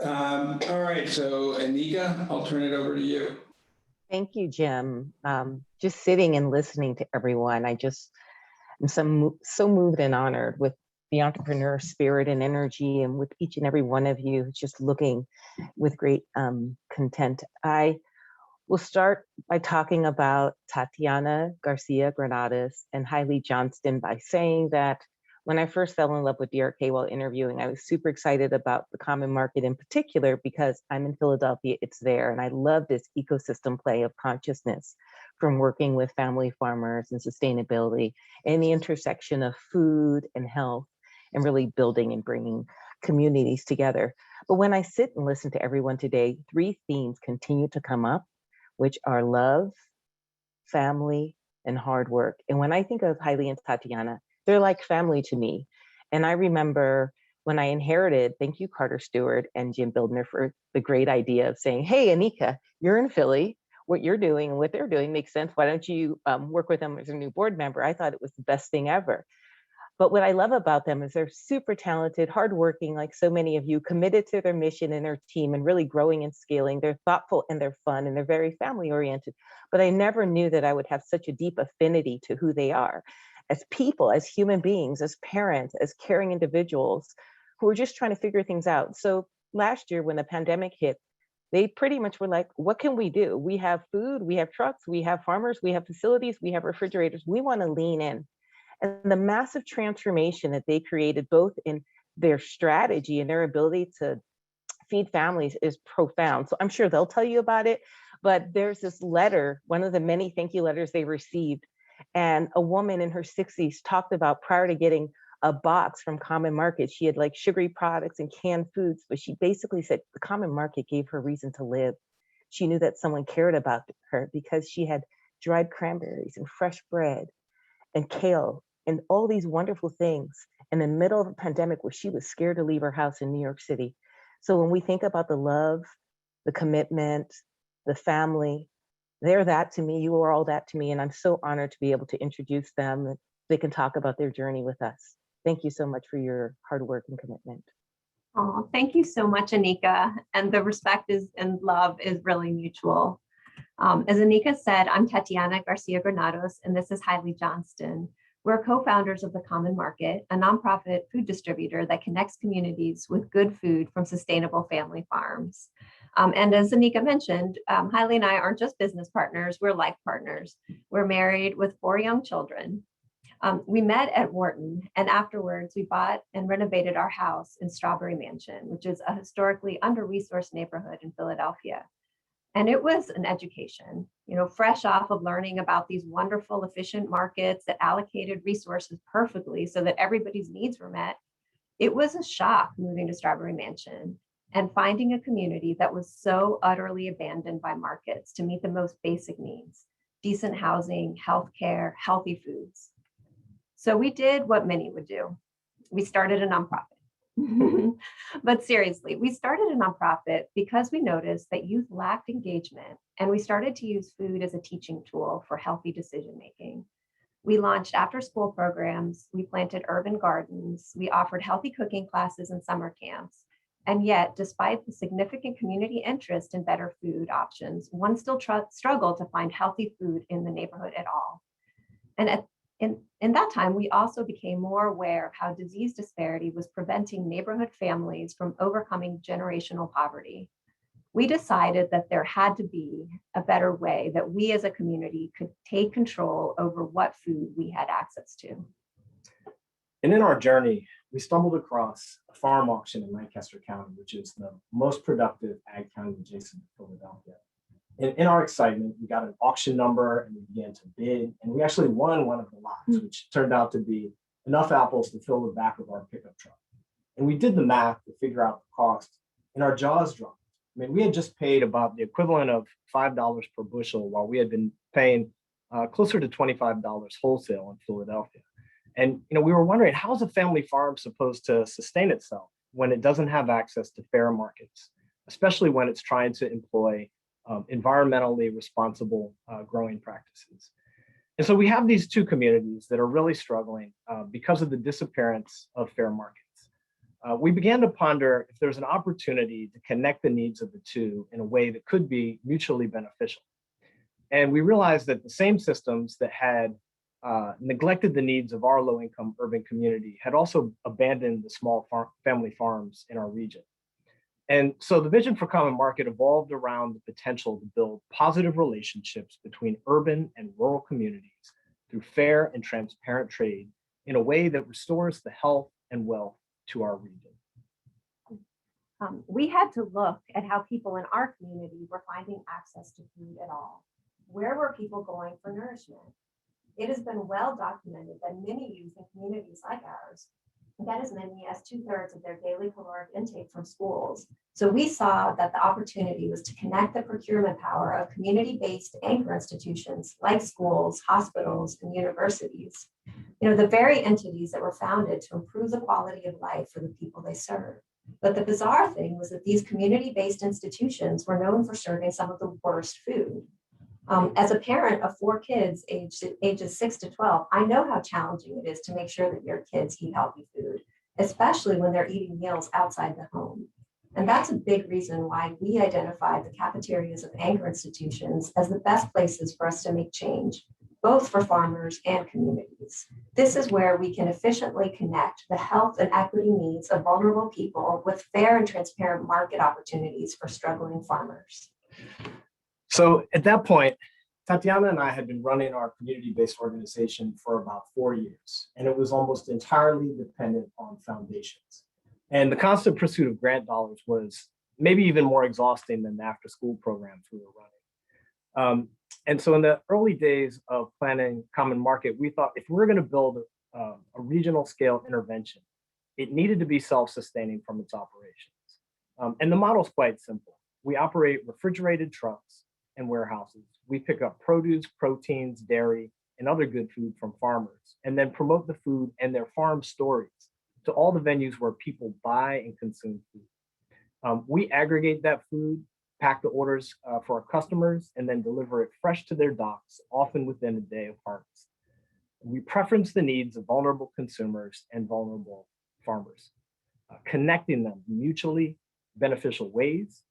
All right, so Anika, I'll turn it over to you. Thank you, Jim. Just sitting and listening to everyone, I just am so moved and honored with the entrepreneur spirit and energy, and with each and every one of you just looking with great content. I will start by talking about Tatiana Garcia-Granados and Haile Johnston by saying that when I first fell in love with DRK while interviewing, I was super excited about the common market in particular because I'm in Philadelphia, it's there. And I love this ecosystem play of consciousness from working with family farmers and sustainability and the intersection of food and health and really building and bringing communities together. But when I sit and listen to everyone today, three themes continue to come up, which are love, family, and hard work. And when I think of Haile and Tatiana, they're like family to me. And I remember when I inherited, thank you, Carter Stewart and Jim Bildner for the great idea of saying, hey, Anika, you're in Philly. What you're doing and what they're doing makes sense. Why don't you work with them as a new board member? I thought it was the best thing ever. But what I love about them is they're super talented, hardworking, like so many of you, committed to their mission and their team and really growing and scaling. They're thoughtful and they're fun and they're very family oriented. But I never knew that I would have such a deep affinity to who they are as people, as human beings, as parents, as caring individuals who are just trying to figure things out. So last year when the pandemic hit, they pretty much were like, what can we do? We have food, we have trucks, we have farmers, we have facilities, we have refrigerators. We want to lean in. And the massive transformation that they created, both in their strategy and their ability to feed families, is profound. So I'm sure they'll tell you about it. But there's this letter, one of the many thank you letters they received. And a woman in her 60s talked about, prior to getting a box from Common Market, she had like sugary products and canned foods, but she basically said the Common Market gave her reason to live. She knew that someone cared about her because she had dried cranberries and fresh bread and kale and all these wonderful things in the middle of a pandemic where she was scared to leave her house in New York City. So when we think about the love, the commitment, the family, they're that to me. You are all that to me. And I'm so honored to be able to introduce them. And they can talk about their journey with us. Thank you so much for your hard work and commitment. Oh, thank you so much, Anika. And the respect and love is really mutual. As Anika said, I'm Tatiana Garcia-Granados, and this is Haile Johnston. We're co-founders of The Common Market, a nonprofit food distributor that connects communities with good food from sustainable family farms. And as Anika mentioned, Haile and I aren't just business partners, we're life partners. We're married with 4 young children. We met at Wharton, and afterwards we bought and renovated our house in Strawberry Mansion, which is a historically under-resourced neighborhood in Philadelphia. And it was an education, fresh off of learning about these wonderful, efficient markets that allocated resources perfectly so that everybody's needs were met. It was a shock moving to Strawberry Mansion and finding a community that was so utterly abandoned by markets to meet the most basic needs: decent housing, healthcare, healthy foods. So we did what many would do. We started a nonprofit. But seriously, we started a nonprofit because we noticed that youth lacked engagement, and we started to use food as a teaching tool for healthy decision making. We launched after-school programs, we planted urban gardens, we offered healthy cooking classes and summer camps. And yet, despite the significant community interest in better food options, one still struggled to find healthy food in the neighborhood at all. And in that time, we also became more aware of how disease disparity was preventing neighborhood families from overcoming generational poverty. We decided that there had to be a better way that we as a community could take control over what food we had access to. And in our journey, we stumbled across a farm auction in Lancaster County, which is the most productive ag county adjacent to Philadelphia. And in our excitement, we got an auction number and we began to bid, and we actually won one of the lots, which turned out to be enough apples to fill the back of our pickup truck. And we did the math to figure out the cost, and our jaws dropped. I mean, we had just paid about the equivalent of $5 per bushel, while we had been paying closer to $25 wholesale in Philadelphia. And we were wondering, how is a family farm supposed to sustain itself when it doesn't have access to fair markets, especially when it's trying to employ environmentally responsible growing practices. And so we have these two communities that are really struggling because of the disappearance of fair markets. we began to ponder if there's an opportunity to connect the needs of the two in a way that could be mutually beneficial. And we realized that the same systems that had neglected the needs of our low-income urban community had also abandoned the small family farms in our region. And so the vision for Common Market evolved around the potential to build positive relationships between urban and rural communities through fair and transparent trade in a way that restores the health and wealth to our region. We had to look at how people in our community were finding access to food at all. Where were people going for nourishment? It has been well documented that many youth in communities like ours get as many as 2/3 of their daily caloric intake from schools. So we saw that the opportunity was to connect the procurement power of community-based anchor institutions like schools, hospitals, and universities. You know, the very entities that were founded to improve the quality of life for the people they serve. But the bizarre thing was that these community-based institutions were known for serving some of the worst food. As a parent of 4 kids ages 6 to 12, I know how challenging it is to make sure that your kids eat healthy food, especially when they're eating meals outside the home. And that's a big reason why we identified the cafeterias of anchor institutions as the best places for us to make change, both for farmers and communities. This is where we can efficiently connect the health and equity needs of vulnerable people with fair and transparent market opportunities for struggling farmers. So at that point, Tatiana and I had been running our community-based organization for about 4 years, and it was almost entirely dependent on foundations. And the constant pursuit of grant dollars was maybe even more exhausting than the after-school programs we were running. And so in the early days of planning Common Market, we thought if we're going to build a regional scale intervention, it needed to be self-sustaining from its operations. And the model is quite simple. We operate refrigerated trucks and warehouses. We pick up produce, proteins, dairy, and other good food from farmers, and then promote the food and their farm stories to all the venues where people buy and consume food. We aggregate that food, pack the orders for our customers, and then deliver it fresh to their docks, often within a day of harvest. We preference the needs of vulnerable consumers and vulnerable farmers, connecting them in mutually beneficial ways.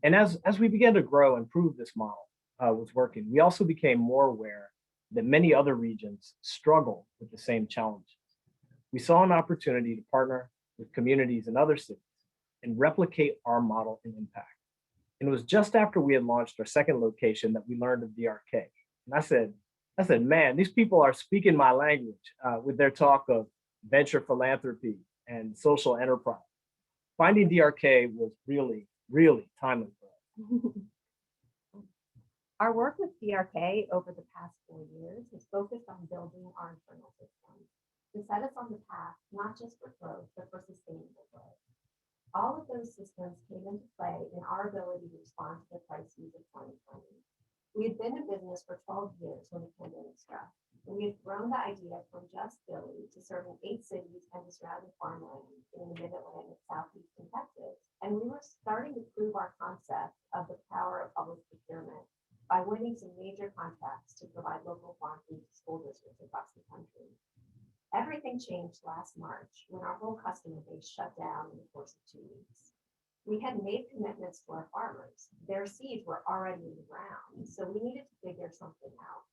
And as we began to grow and prove this model was working, we also became more aware that many other regions struggle with the same challenges. We saw an opportunity to partner with communities in other cities and replicate our model and impact. And it was just after we had launched our second location that we learned of DRK. And I said, man, these people are speaking my language with their talk of venture philanthropy and social enterprise. Finding DRK was really timely for us. Our work with DRK over the past 4 years has focused on building our internal systems to set us on the path, not just for growth, but for sustainable growth. All of those systems came into play in our ability to respond to the crises of 2020. We had been in business for 12 years when the pandemic struck, and we had grown the idea from just Philly to serving 8 cities and the surrounding farmland in the Mid-Atlantic, Southeast, and Texas. And we were starting to prove our concept of the power of public procurement by winning some major contracts to provide local farm food to school districts across the country. Everything changed last March when our whole customer base shut down in the course of 2 weeks. We had made commitments to our farmers. Their seeds were already in the ground, so we needed to figure something out.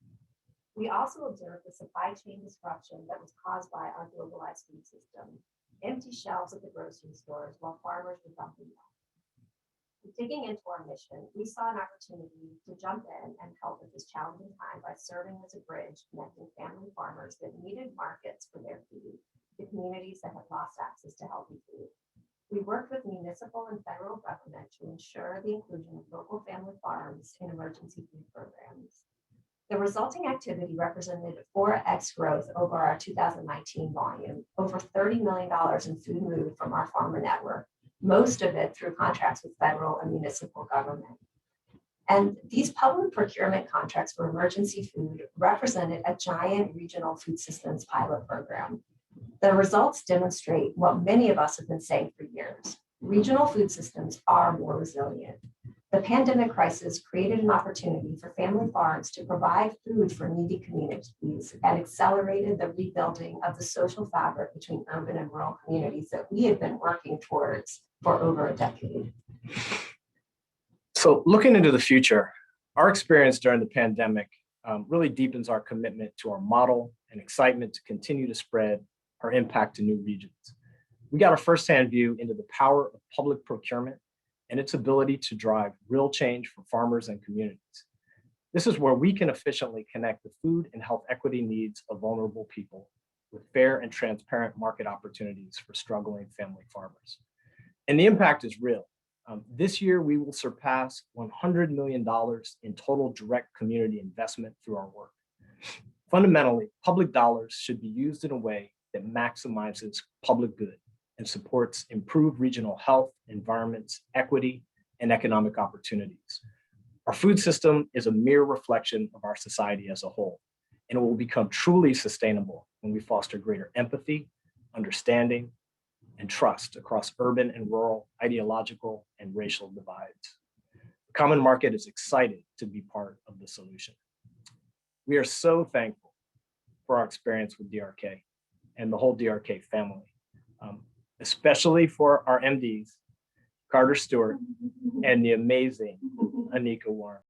We also observed the supply chain disruption that was caused by our globalized food system, empty shelves at the grocery stores while farmers were dumping them. Digging into our mission, we saw an opportunity to jump in and help at this challenging time by serving as a bridge connecting family farmers that needed markets for their food to communities that had lost access to healthy food. We worked with municipal and federal government to ensure the inclusion of local family farms in emergency food programs. The resulting activity represented 4x growth over our 2019 volume, over $30 million in food moved from our farmer network, most of it through contracts with federal and municipal government. And these public procurement contracts for emergency food represented a giant regional food systems pilot program. The results demonstrate what many of us have been saying for years. Regional food systems are more resilient. The pandemic crisis created an opportunity for family farms to provide food for needy communities and accelerated the rebuilding of the social fabric between urban and rural communities that we had been working towards for over a decade. So looking into the future, our experience during the pandemic really deepens our commitment to our model and excitement to continue to spread our impact to new regions. We got a firsthand view into the power of public procurement and its ability to drive real change for farmers and communities. This is where we can efficiently connect the food and health equity needs of vulnerable people with fair and transparent market opportunities for struggling family farmers. And the impact is real. This year, we will surpass $100 million in total direct community investment through our work. Fundamentally, public dollars should be used in a way that maximizes public good and supports improved regional health, environments, equity, and economic opportunities. Our food system is a mere reflection of our society as a whole, and it will become truly sustainable when we foster greater empathy, understanding, and trust across urban and rural, ideological, and racial divides. The Common Market is excited to be part of the solution. We are so thankful for our experience with DRK and the whole DRK family, especially for our MDs, Carter Stewart, and the amazing Anika Warren.